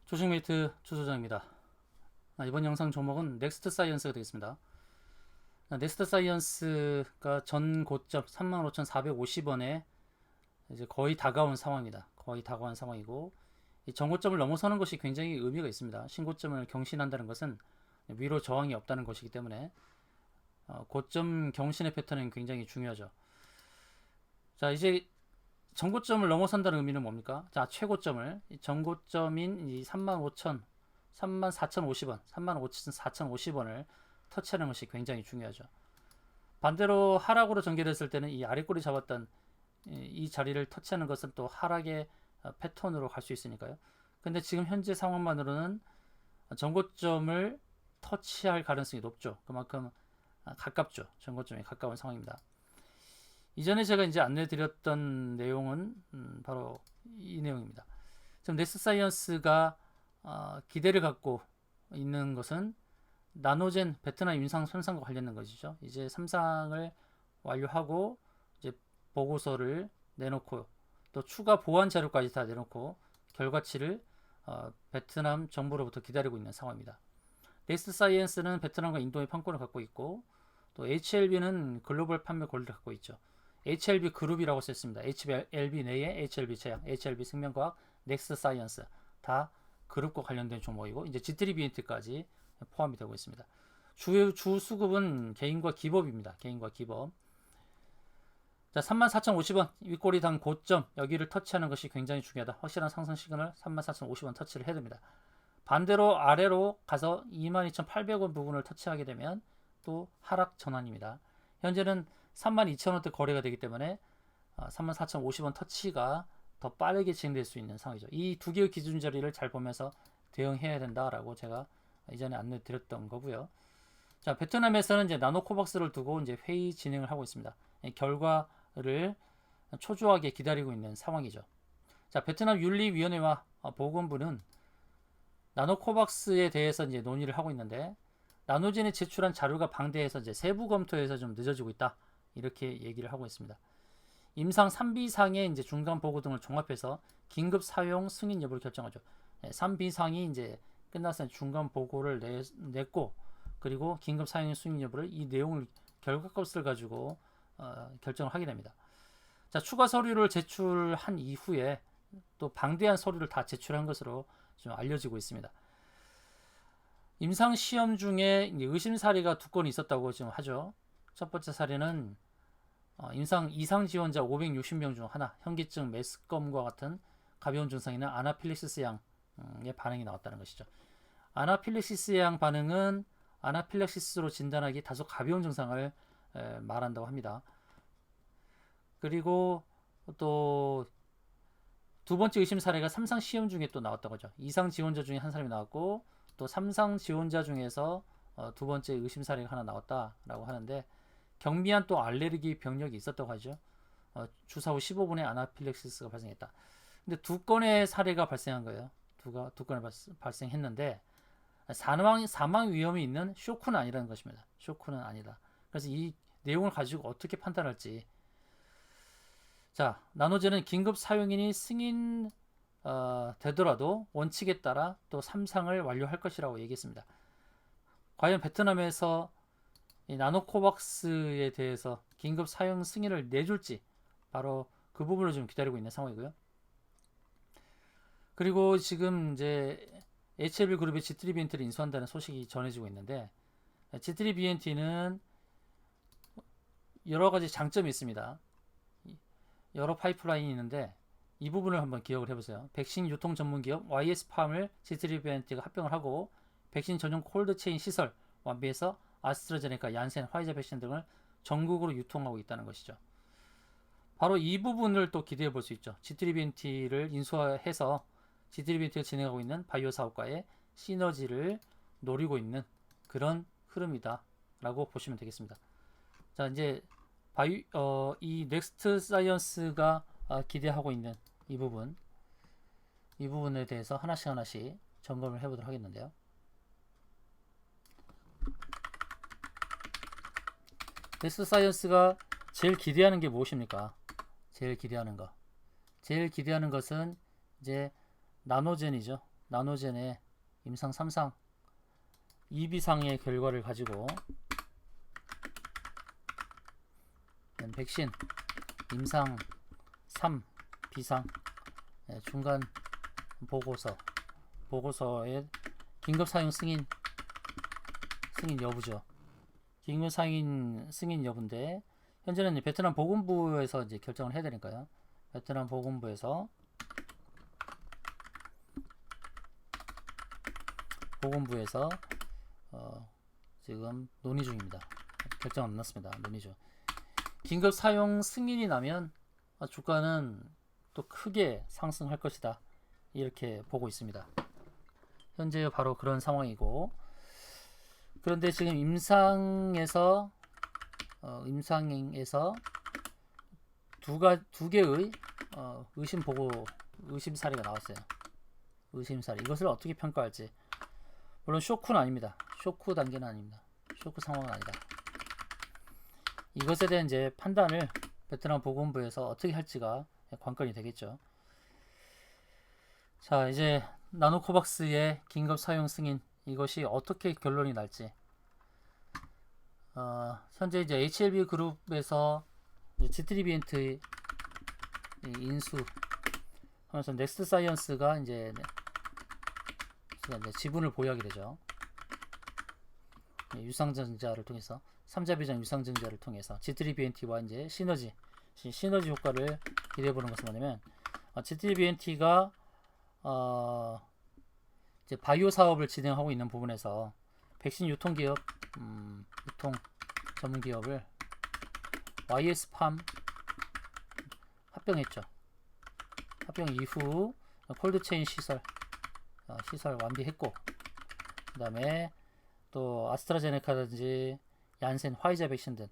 조식메이트 주소장입니다. 이번 영상 종목은 넥스트 사이언스가 되겠습니다. 넥스트 사이언스가 전 고점 35,450원에 이제 거의 다가온 상황입니다. 거의 다가온 상황이고, 이 전고점을 넘어서는 것이 굉장히 의미가 있습니다. 신고점을 경신한다는 것은 위로 저항이 없다는 것이기 때문에 고점 경신의 패턴은 굉장히 중요하죠. 자, 이제 전고점을 넘어선다는 의미는 뭡니까? 자, 최고점을 전고점인 이 34,050원, 34,050원을 터치하는 것이 굉장히 중요하죠. 반대로 하락으로 전개됐을 때는 이 아래꼬리 잡았던 이 자리를 터치하는 것은 또 하락의 패턴으로 갈 수 있으니까요. 근데 지금 현재 상황만으로는 전고점을 터치할 가능성이 높죠. 그만큼 가깝죠. 전고점에 가까운 상황입니다. 이전에 제가 이제 안내드렸던 내용은 바로 이 내용입니다. 지금 넥스사이언스가 기대를 갖고 있는 것은 나노젠 베트남 임상 손상과 관련된 것이죠. 이제 3상을 완료하고 이제 보고서를 내놓고 또 추가 보완 자료까지 다 내놓고 결과치를 베트남 정부로부터 기다리고 있는 상황입니다. 넥스사이언스는 베트남과 인도의 판권을 갖고 있고 또 HLB는 글로벌 판매 권리를 갖고 있죠. HLB 그룹이라고 썼습니다. HLB 내에 HLB 제약, HLB 생명과학, 넥스사이언스 다 그룹과 관련된 종목이고 이제 G3BNT까지 포함이 되고 있습니다. 주 수급은 개인과 기법입니다. 개인과 기법. 자, 34,050원 윗꼬리 단 고점 여기를 터치하는 것이 굉장히 중요하다. 확실한 상승 시그널 34,050원 터치를 해야 됩니다. 반대로 아래로 가서 22,800원 부분을 터치하게 되면 또 하락 전환입니다. 현재는 32,000원대 거래가 되기 때문에 34,050원 터치가 더 빠르게 진행될 수 있는 상황이죠. 이 두 개의 기준 자리를 잘 보면서 대응해야 된다라고 제가 이전에 안내 드렸던 거고요. 자, 베트남에서는 이제 나노코박스를 두고 이제 회의 진행을 하고 있습니다. 결과를 초조하게 기다리고 있는 상황이죠. 자, 베트남 윤리위원회와 보건부는 나노코박스에 대해서 이제 논의를 하고 있는데 나노젠이 제출한 자료가 방대해서 이제 세부 검토에서 좀 늦어지고 있다. 이렇게 얘기를 하고 있습니다. 임상 3비상의 이제 중간 보고 등을 종합해서 긴급 사용 승인 여부를 결정하죠. 3비상이 이제 끝나서 중간 보고를 냈고 그리고 긴급 사용 승인 여부를 이 내용을 결과값을 가지고 결정을 하게 됩니다. 자, 추가 서류를 제출한 이후에 또 방대한 서류를 다 제출한 것으로 좀 알려지고 있습니다. 임상 시험 중에 의심 사례가 2건이 있었다고 지금 하죠. 첫 번째 사례는 임상 이상 지원자 560명 중 하나, 현기증, 메스꺼움과 같은 가벼운 증상이 있는 아나필렉시스 양의 반응이 나왔다는 것이죠. 아나필렉시스 양 반응은 아나필렉시스로 진단하기 다소 가벼운 증상을 말한다고 합니다. 그리고 또 두 번째 의심 사례가 3상 시험 중에 또 나왔다고 하죠. 2상 지원자 중에 한 사람이 나왔고 또 3상 지원자 중에서 두 번째 의심 사례가 하나 나왔다라고 하는데 경미한 또 알레르기 병력이 있었다고 하죠. 주사 후 15분에 아나필렉시스가 발생했다. 근데 2건의 사례가 발생한 거예요. 두 건이 발생했는데 사망 위험이 있는 쇼크는 아니라는 것입니다. 쇼크는 아니다. 그래서 이 내용을 가지고 어떻게 판단할지. 자, 나노젠은 긴급 사용인이 승인 되더라도 원칙에 따라 또 3상을 완료할 것이라고 얘기했습니다. 과연 베트남에서 이 나노코박스에 대해서 긴급 사용 승인을 내줄지 바로 그 부분을 좀 기다리고 있는 상황이고요. 그리고 지금 이제 HLB 그룹이 G3BNT를 인수한다는 소식이 전해지고 있는데 G3BNT는 여러 가지 장점이 있습니다. 여러 파이프라인이 있는데 이 부분을 한번 기억을 해보세요. 백신 유통 전문 기업 YS팜을 G3BNT가 합병을 하고 백신 전용 콜드체인 시설 완비해서 아스트라제네카, 얀센, 화이자 백신 등을 전국으로 유통하고 있다는 것이죠. 바로 이 부분을 또 기대해 볼 수 있죠. G3BNT를 인수해서 G3BNT가 진행하고 있는 바이오 사업과의 시너지를 노리고 있는 그런 흐름이다 라고 보시면 되겠습니다. 자, 이제 이 넥스트 사이언스가 기대하고 있는 이 부분에 대해서 하나씩 점검을 해보도록 하겠는데요. 넥스트 사이언스가 제일 기대하는 게 무엇입니까? 제일 기대하는 것은 이제 나노젠이죠. 나노젠의 임상 3상 2비상의 결과를 가지고 백신 임상 3 비상 중간 보고서의 긴급 사용 승인 여부죠. 긴급 사용 승인 여부인데 현재는 베트남 보건부에서 이제 결정을 해야 되니까요. 베트남 보건부에서 지금 논의 중입니다. 결정은 안 났습니다. 논의 중. 긴급 사용 승인이 나면 주가는 또 크게 상승할 것이다. 이렇게 보고 있습니다. 현재 바로 그런 상황이고, 그런데 지금 임상에서 두 개의 의심 사례가 나왔어요. 의심 사례. 이것을 어떻게 평가할지. 물론 쇼크는 아닙니다. 쇼크 단계는 아닙니다. 쇼크 상황은 아니다. 이것에 대한 이제 판단을 베트남 보건부에서 어떻게 할지가 관건이 되겠죠. 자, 이제 나노코박스의 긴급 사용 승인 이것이 어떻게 결론이 날지. 현재 이제 HLB 그룹에서 지트리비엔트 인수하면서 넥스트 사이언스가 이제 지분을 보유하게 되죠. 유상증자를 통해서 3자 비전 유상증자를 통해서 지트리비엔티와 이제 시너지 효과를 기대해 보는 것은 뭐냐면 지트리비엔티가 이제 바이오 사업을 진행하고 있는 부분에서 백신 유통 전문 기업을 YS팜 합병했죠. 합병 이후 콜드체인 시설 완비했고, 그 다음에 또 아스트라제네카든지 얀센, 화이자 백신 등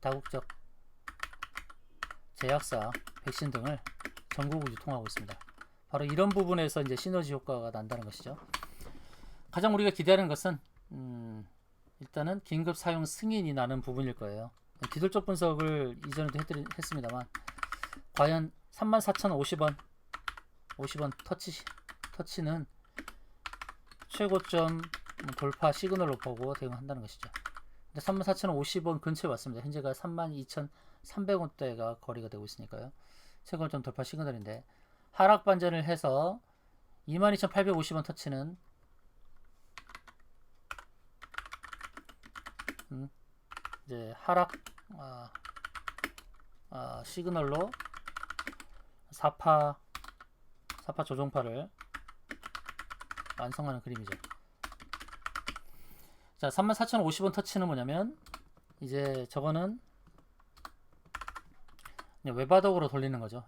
다국적 제약사 백신 등을 전국으로 유통하고 있습니다. 바로 이런 부분에서 이제 시너지 효과가 난다는 것이죠. 가장 우리가 기대하는 것은 일단은 긴급 사용 승인이 나는 부분일 거예요. 기술적 분석을 이전에도 했습니다만, 과연 34,050원 터치는 최고점 돌파 시그널로 보고 대응한다는 것이죠. 34,050원 근처에 왔습니다. 현재가 32,300원대가 거리가 되고 있으니까요. 최고점 돌파 시그널인데, 하락 반전을 해서 22,850원 터치는 이제 하락 시그널로 사파 조정파를 완성하는 그림이죠. 자, 34,050원 터치는 뭐냐면 이제 저거는 외바닥으로 돌리는 거죠.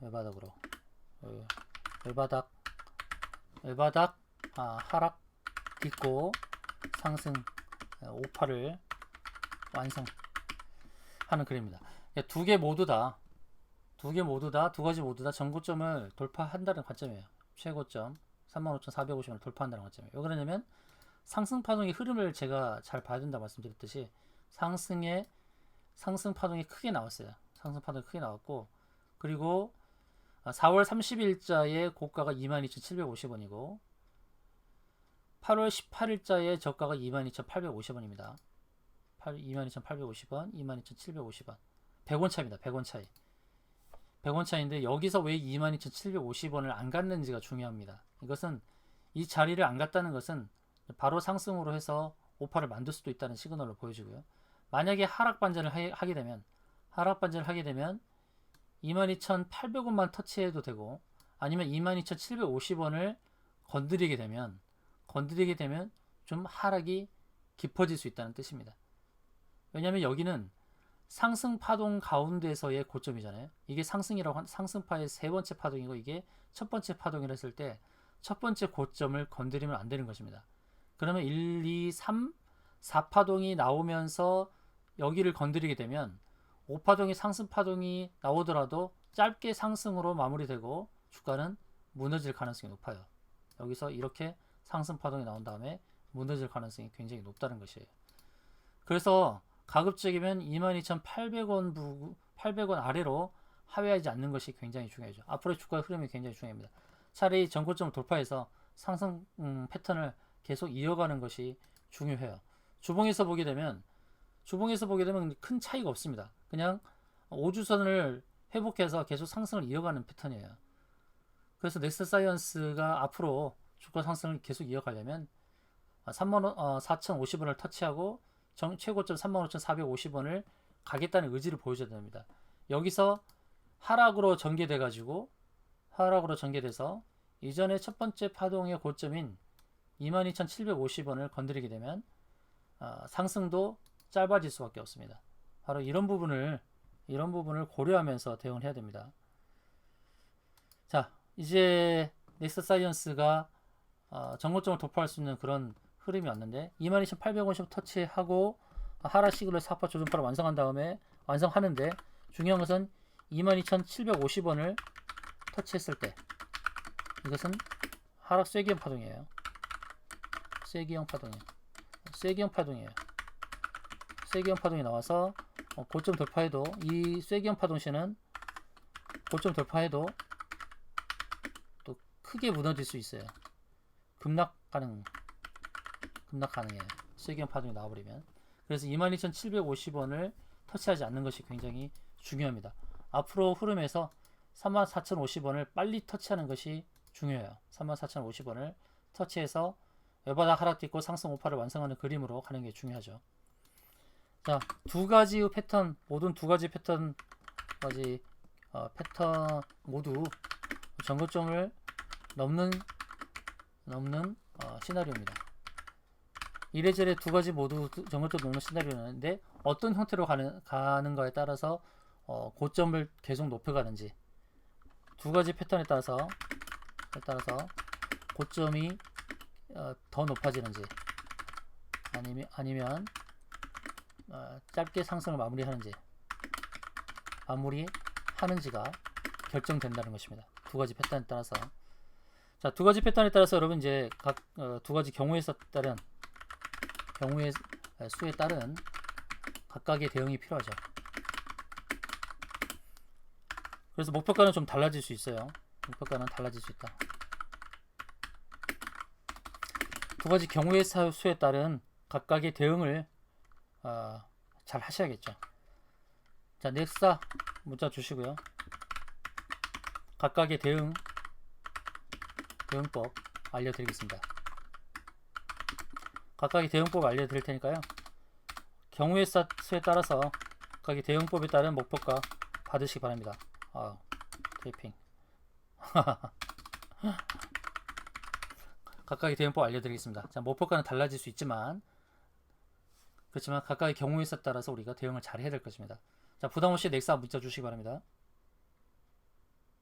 외바닥 하락 딛고 상승 5파를 완성하는 그림입니다. 두 가지 모두 다 전고점을 돌파한다는 관점이에요. 최고점 35,450원을 돌파한다는 관점이에요. 왜 그러냐면 상승 파동의 흐름을 제가 잘 봐야 된다고 말씀드렸듯이 상승 파동이 크게 나왔어요. 상승 파동이 크게 나왔고, 그리고 4월 30일자의 고가가 22,750원이고 8월 18일자의 저가가 22,850원입니다. 22,850원, 22,750원. 100원 차입니다. 100원 차이. 100원 차이인데 여기서 왜 22,750원을 안 갔는지가 중요합니다. 이것은 이 자리를 안 갔다는 것은 바로 상승으로 해서 오파를 만들 수도 있다는 시그널로 보여지고요. 만약에 하락 반전을 하게 되면 22,800원만 터치해도 되고, 아니면 22,750원을 건드리게 되면 좀 하락이 깊어질 수 있다는 뜻입니다. 왜냐하면 여기는 상승 파동 가운데서의 고점이잖아요. 이게 상승파의 세 번째 파동이고, 이게 첫 번째 파동이라 했을 때 첫 번째 고점을 건드리면 안 되는 것입니다. 그러면 1, 2, 3, 4파동이 나오면서 여기를 건드리게 되면 5파동이 상승 파동이 나오더라도 짧게 상승으로 마무리되고 주가는 무너질 가능성이 높아요. 여기서 이렇게 상승 파동이 나온 다음에 무너질 가능성이 굉장히 높다는 것이에요. 그래서 가급적이면 22,800원 아래로 하회하지 않는 것이 굉장히 중요하죠. 앞으로의 주가의 흐름이 굉장히 중요합니다. 차라리 전고점을 돌파해서 상승 패턴을 계속 이어가는 것이 중요해요. 주봉에서 보게 되면 큰 차이가 없습니다. 그냥 5주선을 회복해서 계속 상승을 이어가는 패턴이에요. 그래서 넥스트사이언스가 앞으로 주가 상승을 계속 이어가려면 4,050원을 터치하고 최고점 35,450원을 가겠다는 의지를 보여줘야 됩니다. 여기서 하락으로 전개돼서 이전에 첫 번째 파동의 고점인 22,750원을 건드리게 되면 상승도 짧아질 수밖에 없습니다. 바로 이런 부분을 고려하면서 대응을 해야 됩니다. 자, 이제 넥스트사이언스가 전고점을 돌파할 수 있는 그런 흐름이 왔는데 22,850원 터치하고 하락 시그널 4파 조정파를 완성한 다음에 완성하는데 중요한 것은 22,750원을 터치했을 때 이것은 하락 쐐기형 파동이에요. 쐐기형 파동이 나와서 고점 돌파해도 이 쐐기형 파동시는 고점 돌파해도 또 크게 무너질 수 있어요. 급락 가능해요. 쐐기형 파동이 나와버리면. 그래서 22,750원을 터치하지 않는 것이 굉장히 중요합니다. 앞으로 흐름에서 34,050원을 빨리 터치하는 것이 중요해요. 34,050원을 터치해서 외바닥 하락 딛고 상승 5파를 완성하는 그림으로 가는 게 중요하죠. 자, 두 가지의 패턴, 모든 두 가지 패턴까지 패턴 모두 전고점을 넘는 시나리오입니다. 이래저래 두 가지 모두 전고점 넘는 시나리오인데 어떤 형태로 가는가에 따라서 고점을 계속 높여가는지 두 가지 패턴에 따라서 고점이 더 높아지는지 아니면 짧게 상승을 마무리하는지가 결정된다는 것입니다. 두 가지 패턴에 따라서. 자, 두 가지 패턴에 따라서 여러분 이제 각 두 가지 경우의 수에 따른 각각의 대응이 필요하죠. 그래서 목표가는 좀 달라질 수 있어요. 목표가는 달라질 수 있다. 두 가지 경우의 수에 따른 각각의 대응을 잘 하셔야겠죠. 자, 넥사 문자 주시고요. 각각의 대응법 알려드리겠습니다. 각각의 대응법 알려드릴 테니까요. 경우의 수에 따라서 각각의 대응법에 따른 목표가 받으시기 바랍니다. 테이핑. 각각의 대응법 알려드리겠습니다. 자, 목표가는 달라질 수 있지만 그렇지만 각각의 경우에 따라서 우리가 대응을 잘 해야 될 것입니다. 자, 부담없이 넥사 문자 주시기 바랍니다.